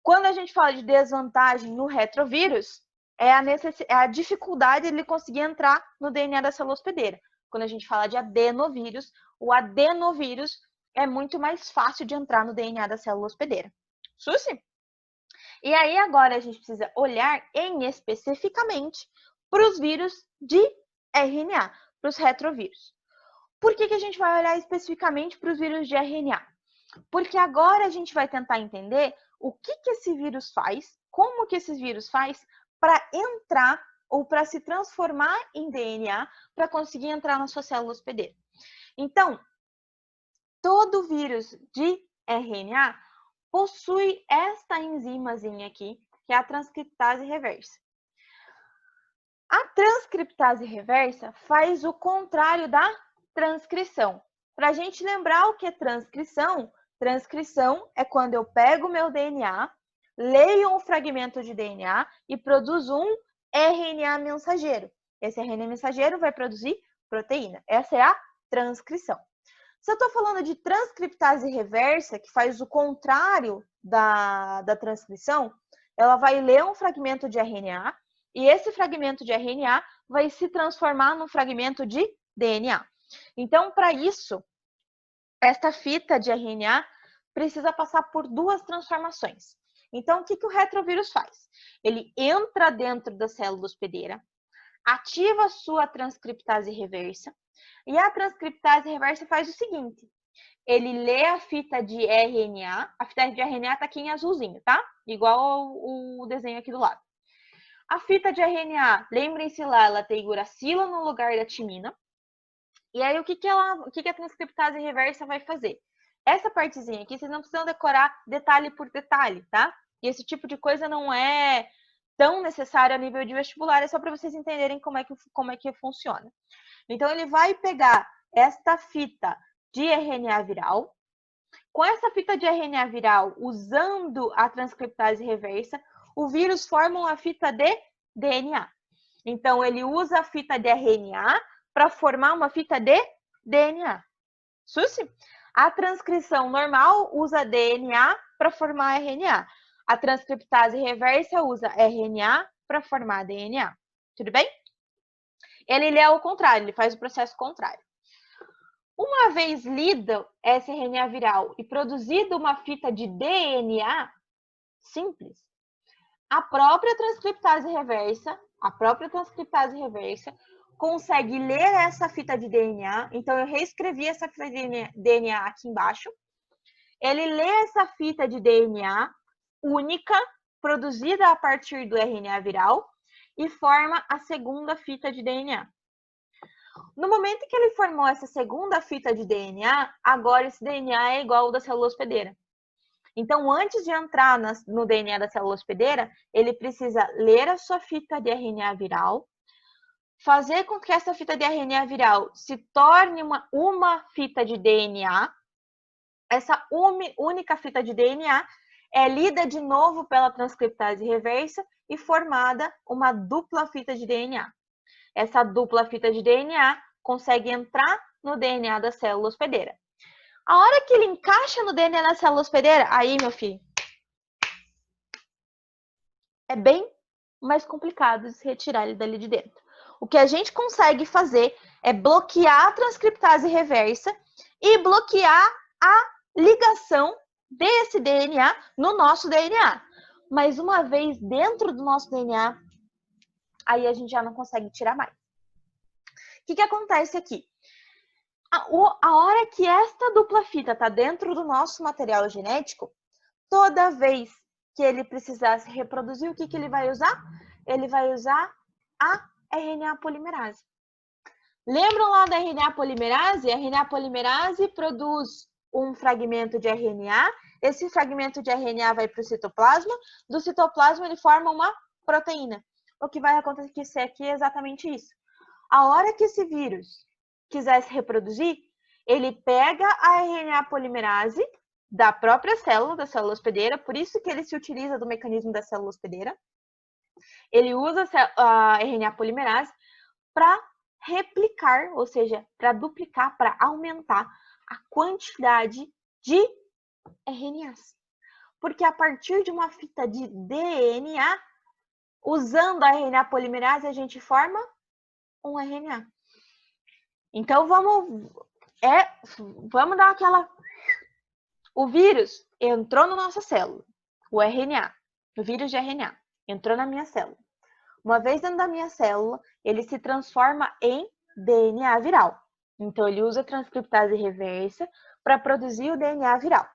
Quando a gente fala de desvantagem no retrovírus, é a dificuldade de ele conseguir entrar no DNA da célula hospedeira. Quando a gente fala de adenovírus, o adenovírus é muito mais fácil de entrar no DNA da célula hospedeira. Susi? E aí agora a gente precisa olhar especificamente para os vírus de RNA, para os retrovírus. Por que a gente vai olhar especificamente para os vírus de RNA? Porque agora a gente vai tentar entender o que esse vírus faz, como que esse vírus faz para entrar ou para se transformar em DNA para conseguir entrar na sua célula hospedeira. Então, todo vírus de RNA possui esta enzimazinha aqui, que é a transcriptase reversa. A transcriptase reversa faz o contrário da transcrição. Para a gente lembrar o que é transcrição, transcrição é quando eu pego o meu DNA, leio um fragmento de DNA e produzo um RNA mensageiro. Esse RNA mensageiro vai produzir proteína. Essa é a transcrição. Se eu estou falando de transcriptase reversa, que faz o contrário da transcrição, ela vai ler um fragmento de RNA e esse fragmento de RNA vai se transformar num fragmento de DNA. Então, para isso, esta fita de RNA precisa passar por duas transformações. Então, o que o retrovírus faz? Ele entra dentro da célula hospedeira, ativa sua transcriptase reversa, e a transcriptase reversa faz o seguinte: ele lê a fita de RNA, a fita de RNA está aqui em azulzinho, tá? Igual o desenho aqui do lado. A fita de RNA, lembrem-se lá, ela tem uracila no lugar da timina. E aí, o que a transcriptase reversa vai fazer? Essa partezinha aqui, vocês não precisam decorar detalhe por detalhe, tá? E esse tipo de coisa não é tão necessário a nível de vestibular, é só para vocês entenderem como é que funciona. Então, ele vai pegar esta fita de RNA viral. Com essa fita de RNA viral, usando a transcriptase reversa, o vírus forma uma fita de DNA. Então, ele usa a fita de RNA para formar uma fita de DNA. Susi? A transcrição normal usa DNA para formar RNA. A transcriptase reversa usa RNA para formar DNA. Tudo bem? Ele lê ao contrário, ele faz o processo contrário. Uma vez lido esse RNA viral e produzido uma fita de DNA simples, a própria transcriptase reversa consegue ler essa fita de DNA. Então, eu reescrevi essa fita de DNA aqui embaixo. ele lê essa fita de DNA única, produzida a partir do RNA viral, e forma a segunda fita de DNA. No momento em que ele formou essa segunda fita de DNA, agora esse DNA é igual ao da célula hospedeira. Então, antes de entrar no DNA da célula hospedeira, ele precisa ler a sua fita de RNA viral, fazer com que essa fita de RNA viral se torne uma fita de DNA. Essa única fita de DNA é lida de novo pela transcriptase reversa e formada uma dupla fita de DNA. Essa dupla fita de DNA consegue entrar no DNA da célula hospedeira. A hora que ele encaixa no DNA da célula hospedeira, aí, meu filho, é bem mais complicado de se retirar ele dali de dentro. O que a gente consegue fazer é bloquear a transcriptase reversa e bloquear a ligação desse DNA no nosso DNA. Mas uma vez dentro do nosso DNA, aí a gente já não consegue tirar mais. O que acontece aqui? A hora que esta dupla fita está dentro do nosso material genético, toda vez que ele precisar se reproduzir, o que ele vai usar? Ele vai usar a RNA polimerase. Lembram lá da RNA polimerase? A RNA polimerase produz um fragmento de RNA. Esse fragmento de RNA vai para o citoplasma. Do citoplasma ele forma uma proteína. O que vai acontecer aqui é exatamente isso. A hora que esse vírus quiser se reproduzir, ele pega a RNA polimerase da própria célula, da célula hospedeira, por isso que ele se utiliza do mecanismo da célula hospedeira. Ele usa a RNA polimerase para replicar, ou seja, para duplicar, para aumentar a quantidade de RNAs. Porque a partir de uma fita de DNA, usando a RNA polimerase, a gente forma um RNA. Então, vamos dar aquela... O vírus entrou na nossa célula, o RNA, o vírus de RNA, entrou na minha célula. Uma vez dentro da minha célula, ele se transforma em DNA viral. Então, ele usa a transcriptase reversa para produzir o DNA viral.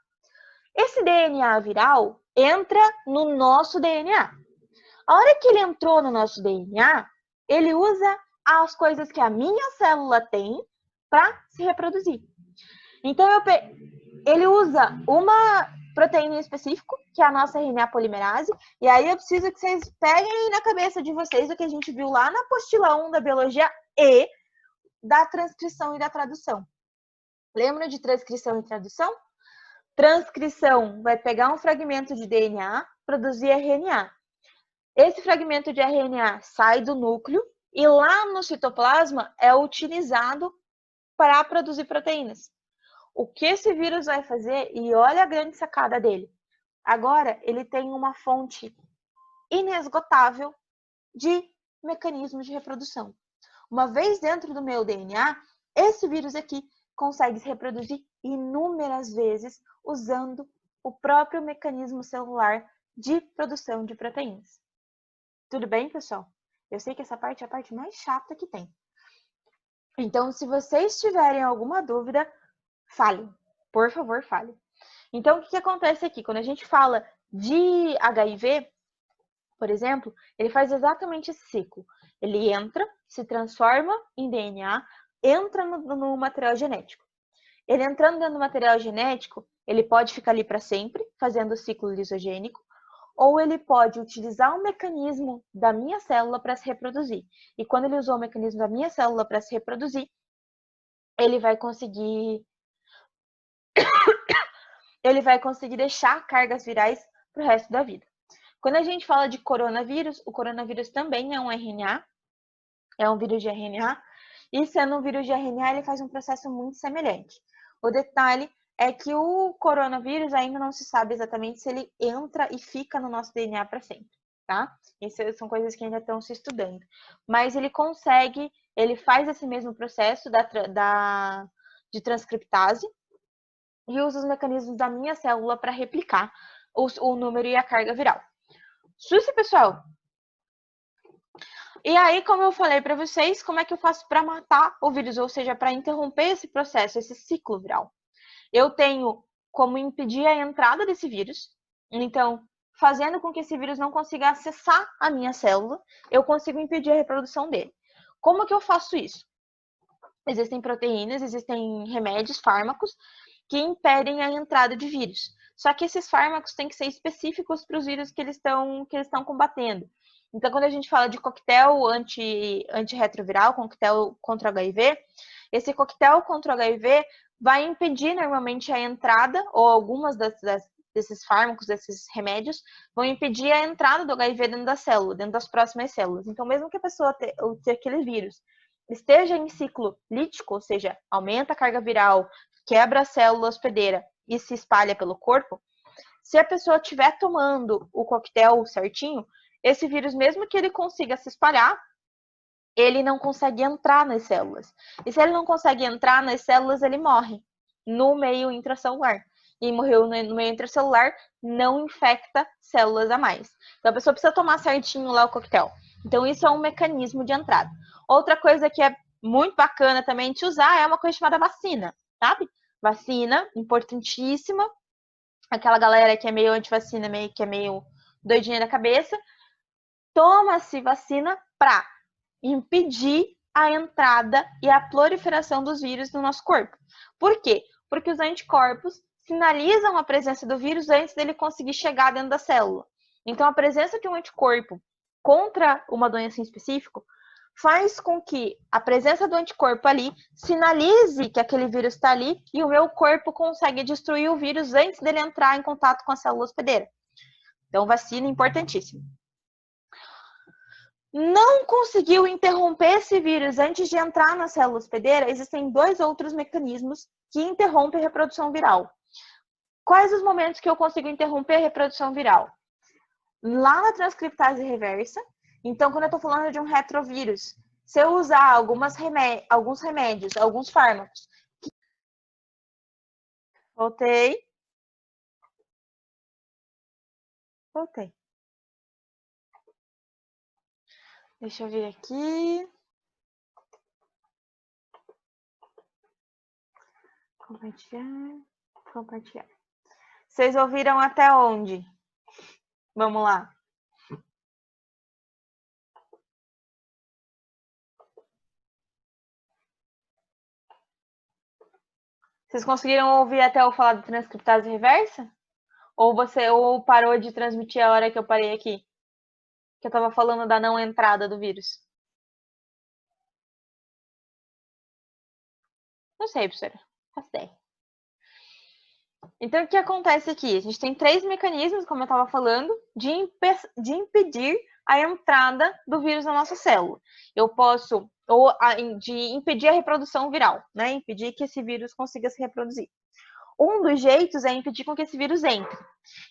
Esse DNA viral entra no nosso DNA. A hora que ele entrou no nosso DNA, ele usa as coisas que a minha célula tem para se reproduzir. Então, ele usa uma proteína em específico, que é a nossa RNA polimerase, e aí eu preciso que vocês peguem na cabeça de vocês o que a gente viu lá na apostila 1 da biologia E, da transcrição e da tradução. Lembra de transcrição e tradução? Transcrição vai pegar um fragmento de DNA, produzir RNA. Esse fragmento de RNA sai do núcleo e lá no citoplasma é utilizado para produzir proteínas. O que esse vírus vai fazer, e olha a grande sacada dele, agora ele tem uma fonte inesgotável de mecanismos de reprodução. Uma vez dentro do meu DNA, esse vírus aqui consegue se reproduzir inúmeras vezes usando o próprio mecanismo celular de produção de proteínas. Tudo bem, pessoal? Eu sei que essa parte é a parte mais chata que tem. Então, se vocês tiverem alguma dúvida, falem. Por favor, falem. Então, o que acontece aqui? Quando a gente fala de HIV, por exemplo, ele faz exatamente esse ciclo. Ele entra, se transforma em DNA, entra no material genético. Ele entrando dentro do material genético, ele pode ficar ali para sempre, fazendo o ciclo lisogênico, ou ele pode utilizar o mecanismo da minha célula para se reproduzir. E quando ele usou o mecanismo da minha célula para se reproduzir, ele vai conseguir deixar cargas virais para o resto da vida. Quando a gente fala de coronavírus, o coronavírus também é um RNA, é um vírus de RNA, e sendo um vírus de RNA, ele faz um processo muito semelhante. O detalhe é que o coronavírus ainda não se sabe exatamente se ele entra e fica no nosso DNA para sempre, tá? Essas são coisas que ainda estão se estudando. Mas ele consegue, ele faz esse mesmo processo de transcriptase e usa os mecanismos da minha célula para replicar o número e a carga viral. Susto, pessoal? E aí, como eu falei para vocês, como é que eu faço para matar o vírus, ou seja, para interromper esse processo, esse ciclo viral? Eu tenho como impedir a entrada desse vírus. Então, fazendo com que esse vírus não consiga acessar a minha célula, eu consigo impedir a reprodução dele. Como que eu faço isso? Existem proteínas, existem remédios, fármacos, que impedem a entrada de vírus. Só que esses fármacos têm que ser específicos para os vírus que eles estão combatendo. Então, quando a gente fala de coquetel antirretroviral, coquetel contra o HIV, esse coquetel contra o HIV vai impedir normalmente a entrada, ou algumas desses fármacos, desses remédios, vão impedir a entrada do HIV dentro da célula, dentro das próximas células. Então, mesmo que a pessoa tenha aquele vírus esteja em ciclo lítico, ou seja, aumenta a carga viral, quebra a célula hospedeira e se espalha pelo corpo, se a pessoa estiver tomando o coquetel certinho, esse vírus, mesmo que ele consiga se espalhar, ele não consegue entrar nas células. E se ele não consegue entrar nas células, ele morre no meio intracelular. E morreu no meio intracelular, não infecta células a mais. Então a pessoa precisa tomar certinho lá o coquetel. Então isso é um mecanismo de entrada. Outra coisa que é muito bacana também de usar é uma coisa chamada vacina, sabe? Vacina, importantíssima. Aquela galera que é meio antivacina, que é meio doidinha da cabeça, toma-se vacina para impedir a entrada e a proliferação dos vírus no nosso corpo. Por quê? Porque os anticorpos sinalizam a presença do vírus antes dele conseguir chegar dentro da célula. Então, a presença de um anticorpo contra uma doença em específico faz com que a presença do anticorpo ali sinalize que aquele vírus está ali e o meu corpo consegue destruir o vírus antes dele entrar em contato com a célula hospedeira. Então, vacina importantíssima. Não conseguiu interromper esse vírus antes de entrar na célula hospedeira, existem 2 outros mecanismos que interrompem a reprodução viral. Quais os momentos que eu consigo interromper a reprodução viral? Lá na transcriptase reversa. Então, quando eu estou falando de um retrovírus, se eu usar alguns remédios, alguns fármacos. Voltei. Deixa eu ver aqui. Compartilhar. Vocês ouviram até onde? Vamos lá. Vocês conseguiram ouvir até eu falar da transcriptase reversa? Ou parou de transmitir a hora que eu parei aqui? Que eu tava falando da não entrada do vírus. Não sei, professora. Faço ideia. Então, o que acontece aqui? A gente tem 3 mecanismos, como eu estava falando, de impedir a entrada do vírus na nossa célula. Eu posso, de impedir a reprodução viral, né? Impedir que esse vírus consiga se reproduzir. Um dos jeitos é impedir com que esse vírus entre.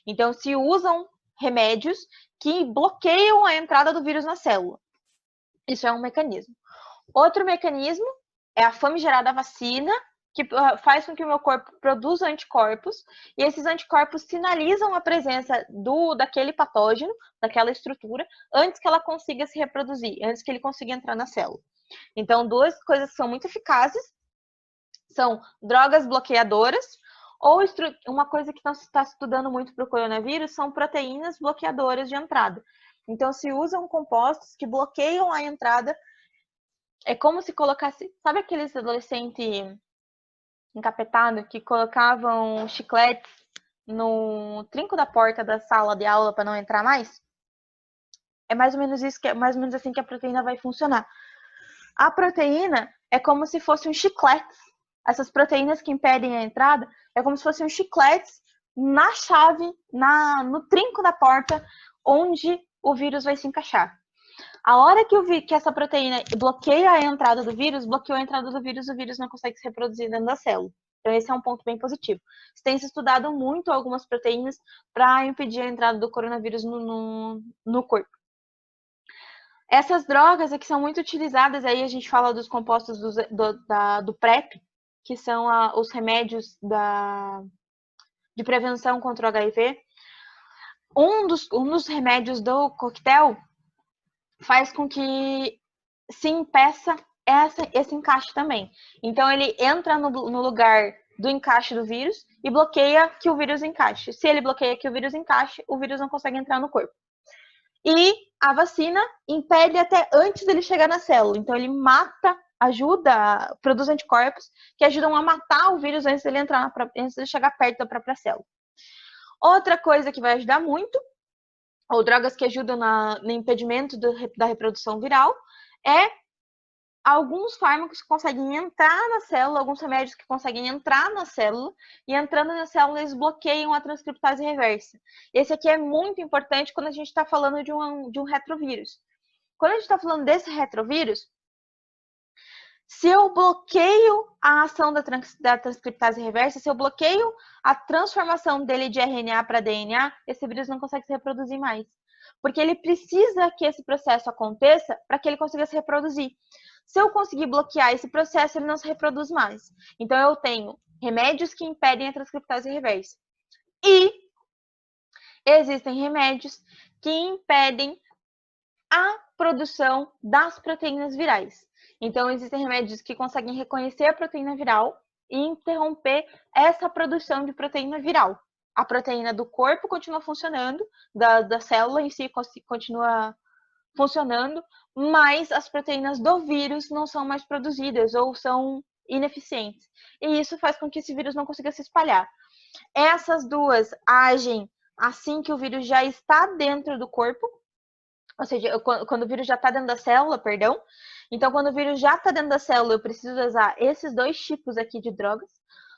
Então, se usam remédios que bloqueiam a entrada do vírus na célula. Isso é um mecanismo. Outro mecanismo é a famigerada vacina, que faz com que o meu corpo produza anticorpos, e esses anticorpos sinalizam a presença daquele patógeno, daquela estrutura, antes que ela consiga se reproduzir, antes que ele consiga entrar na célula. Então, 2 coisas que são muito eficazes são drogas bloqueadoras, ou uma coisa que está estudando muito para o coronavírus são proteínas bloqueadoras de entrada. Então, se usam compostos que bloqueiam a entrada. É como se colocasse. Sabe aqueles adolescentes encapetados que colocavam chicletes no trinco da porta da sala de aula para não entrar mais? É mais ou menos isso, é mais ou menos assim que a proteína vai funcionar. A proteína é como se fosse um chiclete. Essas proteínas que impedem a entrada é como se fossem um chicletes na chave, no trinco da porta, onde o vírus vai se encaixar. A hora que eu vi que essa proteína bloqueia a entrada do vírus, bloqueou a entrada do vírus, o vírus não consegue se reproduzir dentro da célula. Então, esse é um ponto bem positivo. Tem se estudado muito algumas proteínas para impedir a entrada do coronavírus no corpo. Essas drogas aqui são muito utilizadas, aí a gente fala dos compostos do PrEP, que são os remédios de prevenção contra o HIV. Um dos remédios do coquetel faz com que se impeça esse encaixe também. Então, ele entra no lugar do encaixe do vírus e bloqueia que o vírus encaixe. Se ele bloqueia que o vírus encaixe, o vírus não consegue entrar no corpo. E a vacina impede até antes dele chegar na célula. Então, ele mata, ajuda, produz anticorpos que ajudam a matar o vírus antes dele entrar, antes de chegar perto da própria célula. Outra coisa que vai ajudar muito, ou drogas que ajudam no impedimento da reprodução viral, é alguns fármacos que conseguem entrar na célula, alguns remédios que conseguem entrar na célula, e entrando na célula eles bloqueiam a transcriptase reversa. Esse aqui é muito importante quando a gente está falando de um retrovírus. Quando a gente está falando desse retrovírus, se eu bloqueio a ação da transcriptase reversa, se eu bloqueio a transformação dele de RNA para DNA, esse vírus não consegue se reproduzir mais. Porque ele precisa que esse processo aconteça para que ele consiga se reproduzir. Se eu conseguir bloquear esse processo, ele não se reproduz mais. Então, eu tenho remédios que impedem a transcriptase reversa. E existem remédios que impedem a produção das proteínas virais. Então, existem remédios que conseguem reconhecer a proteína viral e interromper essa produção de proteína viral. A proteína do corpo continua funcionando, da célula em si continua funcionando, mas as proteínas do vírus não são mais produzidas ou são ineficientes. E isso faz com que esse vírus não consiga se espalhar. Essas duas agem assim que o vírus já está dentro do corpo, ou seja, quando o vírus já está dentro da célula, perdão. Então, quando o vírus já está dentro da célula, eu preciso usar esses dois tipos aqui de drogas.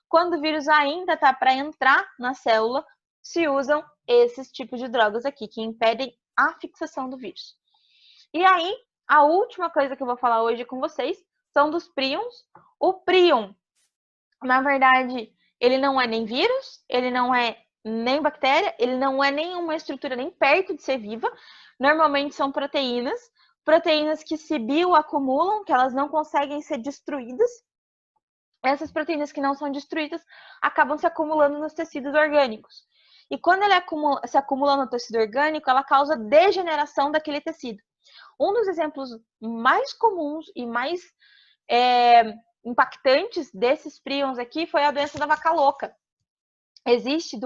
Quando o vírus ainda está para entrar na célula, se usam esses tipos de drogas aqui, que impedem a fixação do vírus. E aí, a última coisa que eu vou falar hoje com vocês são dos prions. O prion, na verdade, ele não é nem vírus, ele não é nem bactéria, ele não é nenhuma estrutura nem perto de ser viva. Normalmente são proteínas que se bioacumulam, que elas não conseguem ser destruídas. Essas proteínas que não são destruídas acabam se acumulando nos tecidos orgânicos. E quando ele se acumula no tecido orgânico, ela causa degeneração daquele tecido. Um dos exemplos mais comuns e mais impactantes desses prions aqui foi a doença da vaca louca. Existe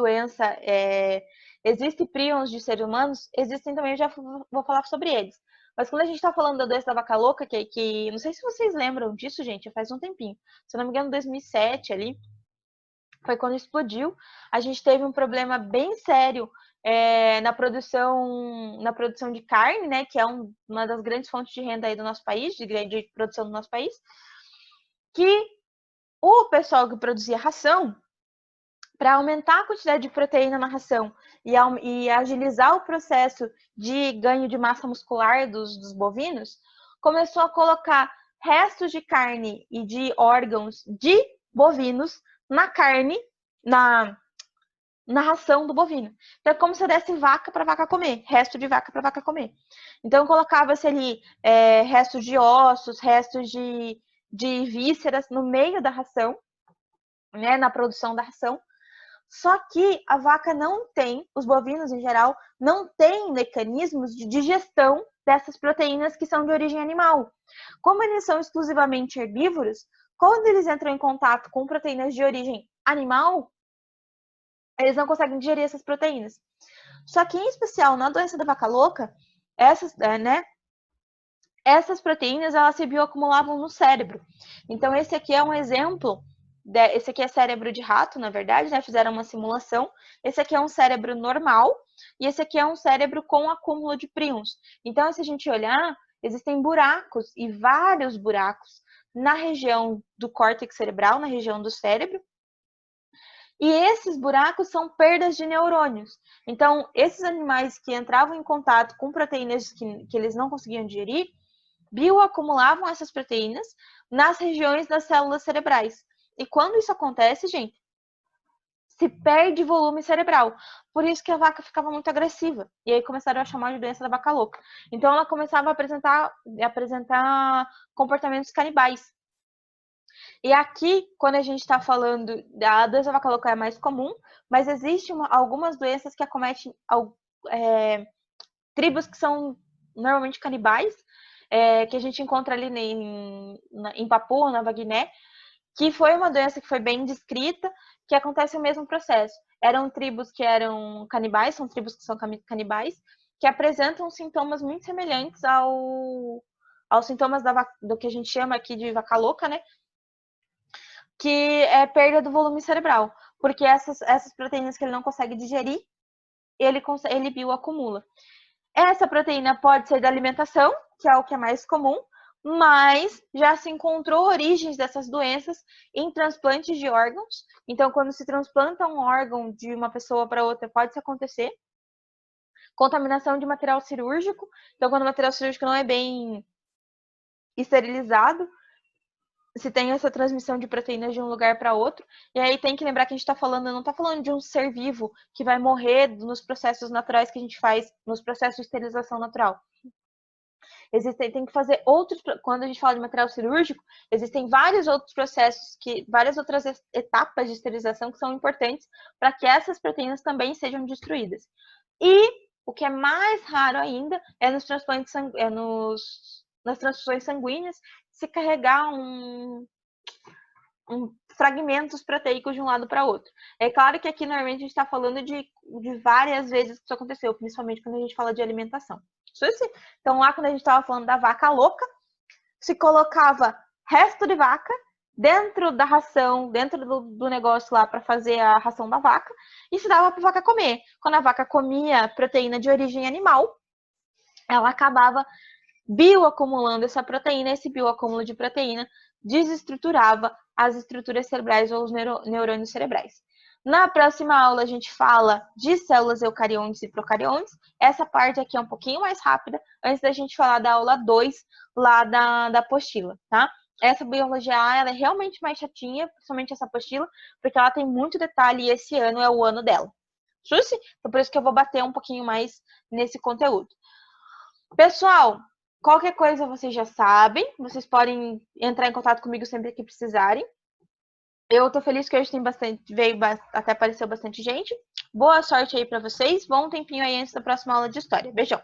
prions de seres humanos, existem também, eu já vou falar sobre eles. Mas quando a gente está falando da doença da vaca louca, que não sei se vocês lembram disso, gente, faz um tempinho. Se eu não me engano, 2007 ali, foi quando explodiu. A gente teve um problema bem sério na produção de carne, né, que é uma das grandes fontes de renda aí do nosso país, de produção do nosso país, que o pessoal que produzia ração, para aumentar a quantidade de proteína na ração e agilizar o processo de ganho de massa muscular dos bovinos, começou a colocar restos de carne e de órgãos de bovinos na carne, na ração do bovino. Então, é como se desse vaca para vaca comer, resto de vaca para vaca comer. Então, colocava-se ali restos de ossos, restos de vísceras no meio da ração, né, na produção da ração. Só que a vaca não tem, os bovinos em geral, não têm mecanismos de digestão dessas proteínas que são de origem animal. Como eles são exclusivamente herbívoros, quando eles entram em contato com proteínas de origem animal, eles não conseguem digerir essas proteínas. Só que, em especial, na doença da vaca louca, essas proteínas elas se bioacumulavam no cérebro. Então, esse aqui é um exemplo. Esse aqui é cérebro de rato, na verdade, né? Fizeram uma simulação. Esse aqui é um cérebro normal e esse aqui é um cérebro com acúmulo de prions. Então, se a gente olhar, existem buracos e vários buracos na região do córtex cerebral, na região do cérebro. E esses buracos são perdas de neurônios. Então, esses animais que entravam em contato com proteínas que eles não conseguiam digerir, bioacumulavam essas proteínas nas regiões das células cerebrais. E quando isso acontece, gente, se perde volume cerebral. Por isso que a vaca ficava muito agressiva. E aí começaram a chamar de doença da vaca louca. Então ela começava a apresentar comportamentos canibais. E aqui, quando a gente está falando da doença da vaca louca é mais comum, mas existem algumas doenças que acometem tribos que são normalmente canibais, que a gente encontra ali em Papua, Nova Guiné, que foi uma doença que foi bem descrita, que acontece o mesmo processo. Eram tribos que eram canibais, são tribos que são canibais, que apresentam sintomas muito semelhantes aos sintomas do que a gente chama aqui de vaca louca, né? Que é perda do volume cerebral, porque essas proteínas que ele não consegue digerir, ele bioacumula. Essa proteína pode ser da alimentação, que é o que é mais comum, mas já se encontrou origens dessas doenças em transplantes de órgãos. Então, quando se transplanta um órgão de uma pessoa para outra, pode isso acontecer. Contaminação de material cirúrgico. Então, quando o material cirúrgico não é bem esterilizado, se tem essa transmissão de proteínas de um lugar para outro. E aí tem que lembrar que a gente não está falando de um ser vivo que vai morrer nos processos naturais que a gente faz, nos processos de esterilização natural. Tem que fazer outros, quando a gente fala de material cirúrgico, existem vários outros processos, várias outras etapas de esterilização que são importantes para que essas proteínas também sejam destruídas. E o que é mais raro ainda é nos transplantes nas transfusões sanguíneas se carregar fragmentos proteicos de um lado para outro. É claro que aqui normalmente a gente está falando de várias vezes que isso aconteceu, principalmente quando a gente fala de alimentação. Então lá quando a gente estava falando da vaca louca, se colocava resto de vaca dentro da ração, dentro do negócio lá para fazer a ração da vaca, e se dava para a vaca comer. Quando a vaca comia proteína de origem animal, ela acabava bioacumulando essa proteína, esse bioacúmulo de proteína desestruturava as estruturas cerebrais ou os neurônios cerebrais. Na próxima aula a gente fala de células eucariontes e procariontes. Essa parte aqui é um pouquinho mais rápida, antes da gente falar da aula 2 lá da apostila, tá? Essa biologia A, ela é realmente mais chatinha, principalmente essa apostila, porque ela tem muito detalhe e esse ano é o ano dela. Susi? Então por isso que eu vou bater um pouquinho mais nesse conteúdo. Pessoal, qualquer coisa vocês já sabem, vocês podem entrar em contato comigo sempre que precisarem. Eu tô feliz que hoje tem até apareceu bastante gente. Boa sorte aí pra vocês, bom tempinho aí antes da próxima aula de história. Beijão!